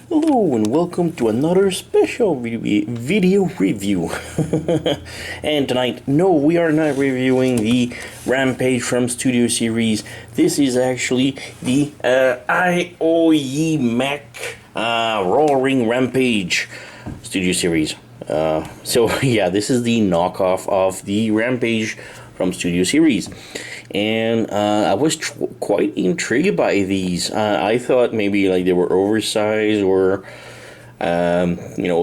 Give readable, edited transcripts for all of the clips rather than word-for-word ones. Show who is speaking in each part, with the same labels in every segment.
Speaker 1: Hello and welcome to another special video review. And tonight, no, we are not reviewing the Rampage from Studio Series. This is actually the Aoyi Mech Roaring Rampage Studio Series. So yeah, this is the knockoff of the Rampage from Studio Series. And I was quite intrigued by these. I thought maybe like they were oversized or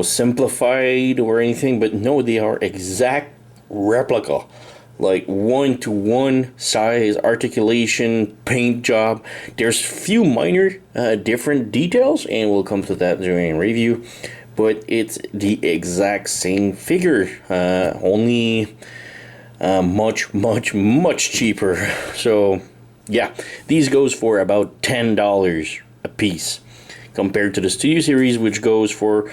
Speaker 1: simplified or anything, but no, they are exact replica, like one-to-one size articulation, paint job. There's few minor different details, and we'll come to that during review, but it's the exact same figure, only much cheaper. So yeah, these goes for about $10 a piece compared to the Studio Series, which goes for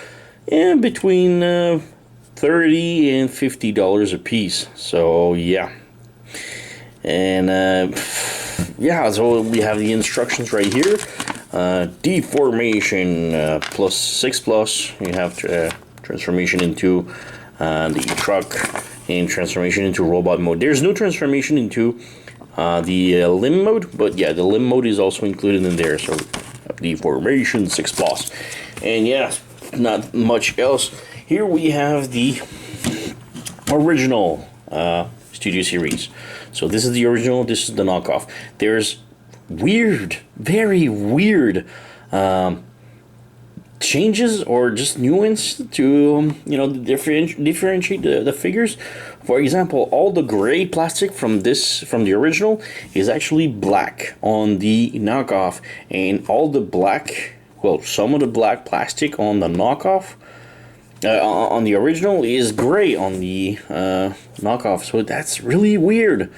Speaker 1: between $30 and $50 a piece. So yeah, and yeah, so we have the instructions right here. Deformation plus 6+. You have transformation into the truck and transformation into robot mode. There's no transformation into the limb mode, but yeah, the limb mode is also included in there. So deformation 6+, and yeah, not much else. Here we have the original Studio Series. So this is the original, this is the knockoff. There's very weird changes or just nuance to differentiate the figures. For example, all the gray plastic from the original is actually black on the knockoff, and all the black, well, some of the black plastic on the knockoff on the original is gray on the knockoff. So that's really weird,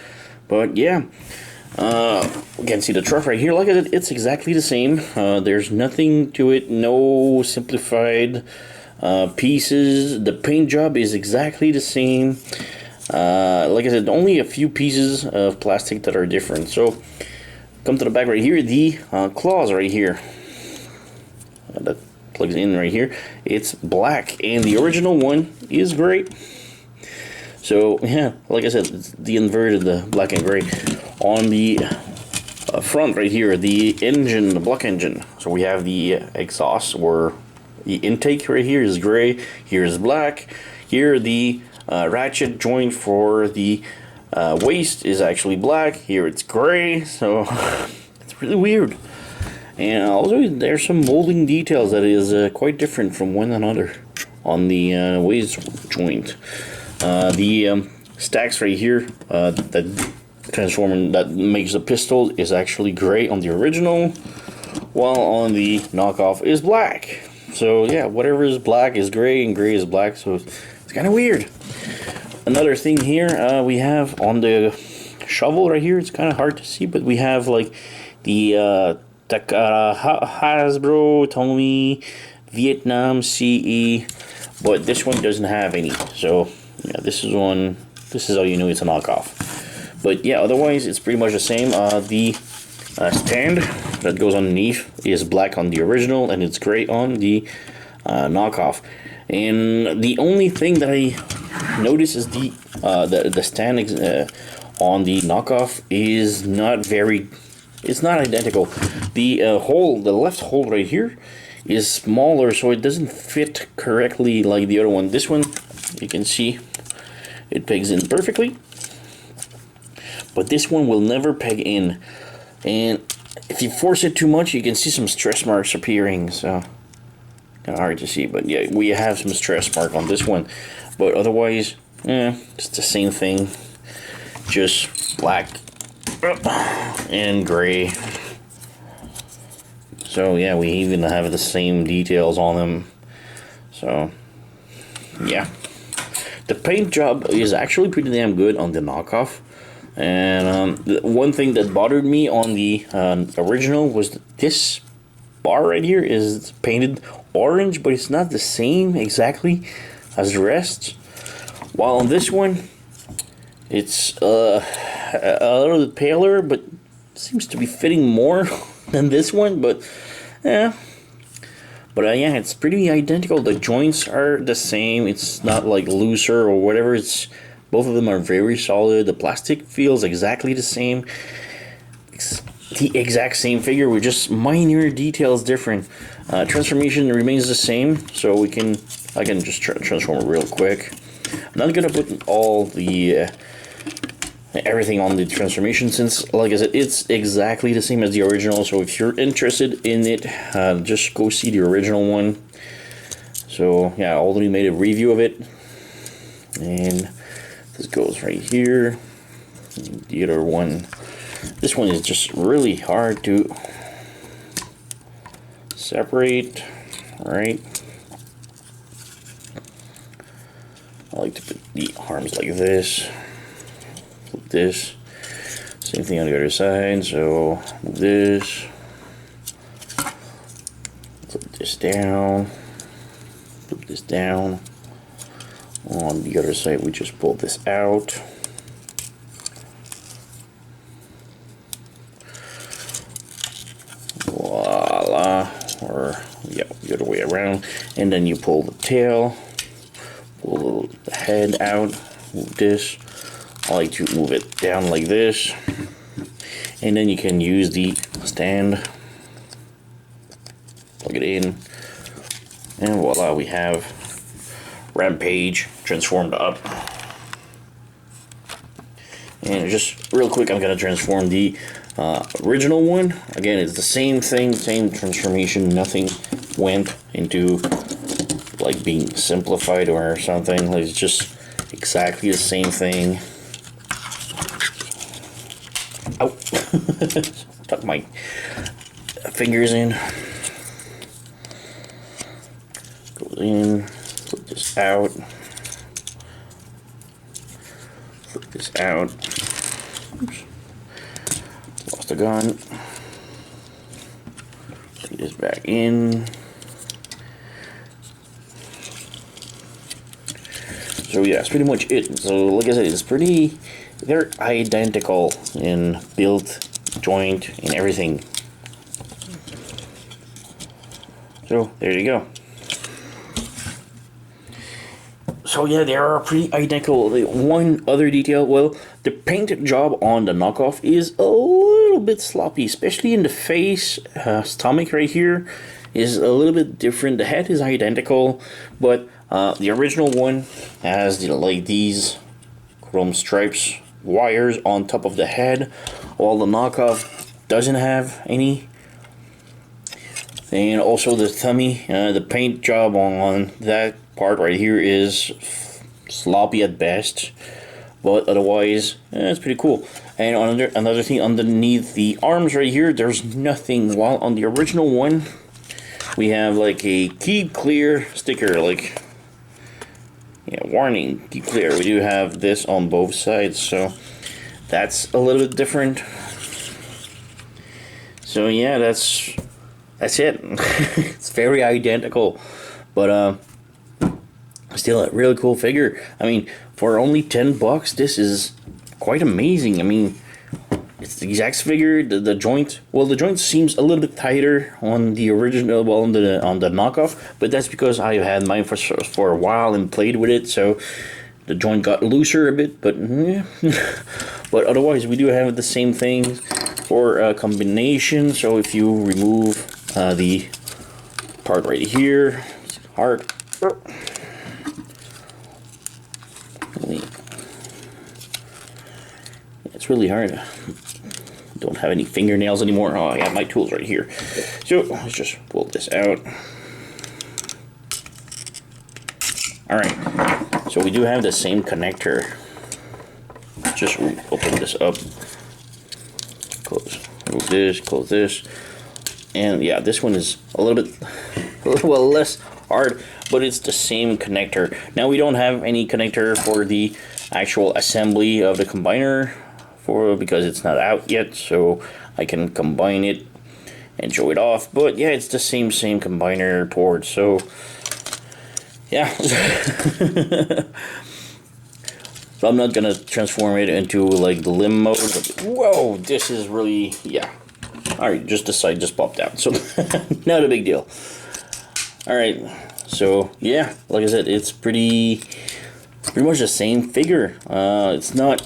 Speaker 1: but yeah. You can see the truck right here. Like I said, it's exactly the same. There's nothing to it, no simplified pieces. The paint job is exactly the same. Like I said, only a few pieces of plastic that are different. So come to the back right here, the claws right here, that plugs in right here, it's black, and the original one is gray. So yeah, like I said, it's the inverted, the black and gray. On the front right here, the engine, the block engine. So we have the exhaust, or the intake right here is gray, here is black. Here the ratchet joint for the waist is actually black, here it's gray. So it's really weird. And also there's some molding details that is quite different from one another on the waist joint. The stacks right here, that transformer that makes the pistol is actually gray on the original, while on the knockoff is black. So yeah, whatever is black is gray and gray is black, so it's kind of weird. Another thing here, we have on the shovel right here, it's kind of hard to see, but we have like the Hasbro, Tomy, Vietnam, CE, but this one doesn't have any. So yeah, this is how you know it's a knockoff. But yeah, otherwise it's pretty much the same. The stand that goes underneath is black on the original, and it's gray on the knockoff. And the only thing that I noticed is the stand on the knockoff is it's not identical. The the left hole right here is smaller, so it doesn't fit correctly like the other one. This one, you can see it pegs in perfectly, but this one will never peg in, and if you force it too much, you can see some stress marks appearing. So kind of hard to see, but yeah, we have some stress mark on this one. But otherwise, it's the same thing, just black and gray. So yeah, we even have the same details on them. So yeah, the paint job is actually pretty damn good on the knockoff. And the one thing that bothered me on the original was this bar right here is painted orange, but it's not the same exactly as the rest. While on this one, it's a little bit paler, but seems to be fitting more than this one. But yeah, But yeah, it's pretty identical. The joints are the same. It's not like looser or whatever. It's both of them are very solid. The plastic feels exactly the same. It's the exact same figure with just minor details different. Transformation remains the same, so I can just transform it real quick. I'm not gonna put all the everything on the transformation, since like I said, it's exactly the same as the original. So if you're interested in it, just go see the original one. So yeah, I already made a review of it, and this goes right here. The other one, this one is just really hard to separate, right? I like to put the arms like this. Flip this. Same thing on the other side. So move this. Flip this down. Flip this down. On the other side, we just pull this out. Voila. Or yeah, the other way around. And then you pull the tail. Pull the head out. Move this. I like to move it down like this, and then you can use the stand, plug it in, and voila, we have Rampage transformed up. And just real quick, I'm gonna transform the original one. Again, it's the same thing, same transformation. Nothing went into like being simplified or something. It's just exactly the same thing. Ow. Tuck my fingers in. Goes in. Flip this out. Flip this out. Oops. Lost the gun. Bring this back in. So yeah, that's pretty much it. So like I said, it's pretty, they're identical in build, joint, and everything. So there you go. So yeah, they are pretty identical. The one other detail, well, the paint job on the knockoff is a little bit sloppy, especially in the face. Stomach right here is a little bit different. The head is identical, but the original one has like these chrome stripes, wires on top of the head, while the knockoff doesn't have any. And also the tummy, the paint job on that part right here is sloppy at best, but otherwise it's pretty cool. And another thing, underneath the arms right here, there's nothing, while on the original one we have like a keep clear sticker, like, yeah, warning, keep clear. We do have this on both sides, so that's a little bit different. So yeah, that's it. It's very identical, but still a really cool figure. I mean, for only $10, this is quite amazing. I mean, it's the exact figure. The joint, well, the joint seems a little bit tighter on the original, well, on the knockoff, but that's because I had mine for a while and played with it, so the joint got looser a bit. But yeah. But otherwise, we do have the same thing for combination. So if you remove the part right here, it's hard. It's really hard. Don't have any fingernails anymore. Oh, I got my tools right here. So let's just pull this out. Alright, so we do have the same connector. Just open this up. Close. Move this, close this. And yeah, this one is a little bit well less hard, but it's the same connector. Now we don't have any connector for the actual assembly of the combiner because it's not out yet, so I can combine it and show it off. But yeah, it's the same combiner port, so yeah. So I'm not gonna transform it into like the limb mode, but whoa, this is really, yeah. Alright, just the side just popped out, so not a big deal. All right, so yeah, like I said, it's pretty much the same figure. It's not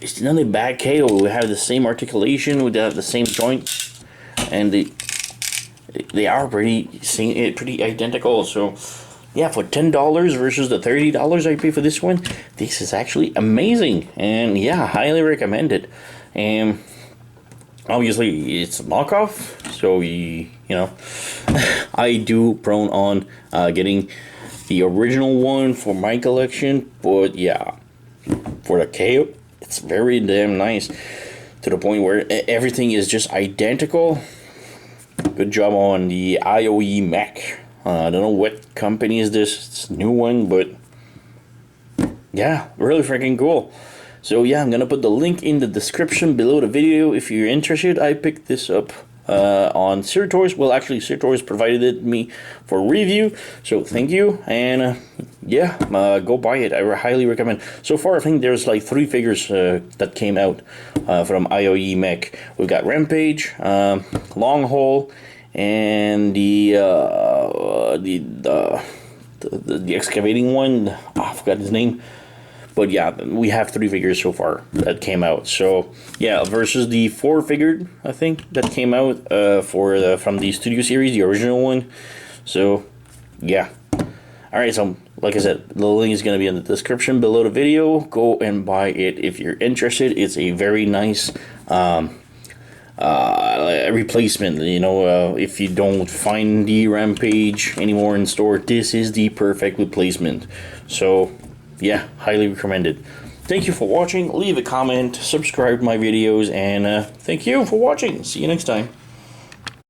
Speaker 1: a bad KO. We have the same articulation. We have the same joint, and they are pretty identical. So yeah, for $10 versus the $30 I pay for this one, this is actually amazing, and yeah, highly recommend it. And obviously it's a knockoff, so you know, I do prone on getting the original one for my collection, but yeah, for the KO, it's very damn nice to the point where everything is just identical. Good job on the Aoyi Mech. I don't know what company is this. It's a new one, but yeah, really freaking cool. So yeah, I'm gonna put the link in the description below the video if you're interested. I picked this up on Toys. Well, actually, Toys provided it me for review, so thank you. And yeah, go buy it. I highly recommend. So far, I think there's like 3 figures that came out from Aoyi Mech. We've got Rampage, Long Hole, and the excavating one. Oh, I forgot his name. But yeah, we have 3 figures so far that came out. So yeah, versus the 4 figured, I think, that came out from the Studio Series, the original one. So yeah. Alright, so like I said, the link is going to be in the description below the video. Go and buy it if you're interested. It's a very nice replacement. You know, if you don't find the Rampage anymore in store, this is the perfect replacement. So yeah, highly recommended. Thank you for watching. Leave a comment, subscribe to my videos, and thank you for watching. See you next time.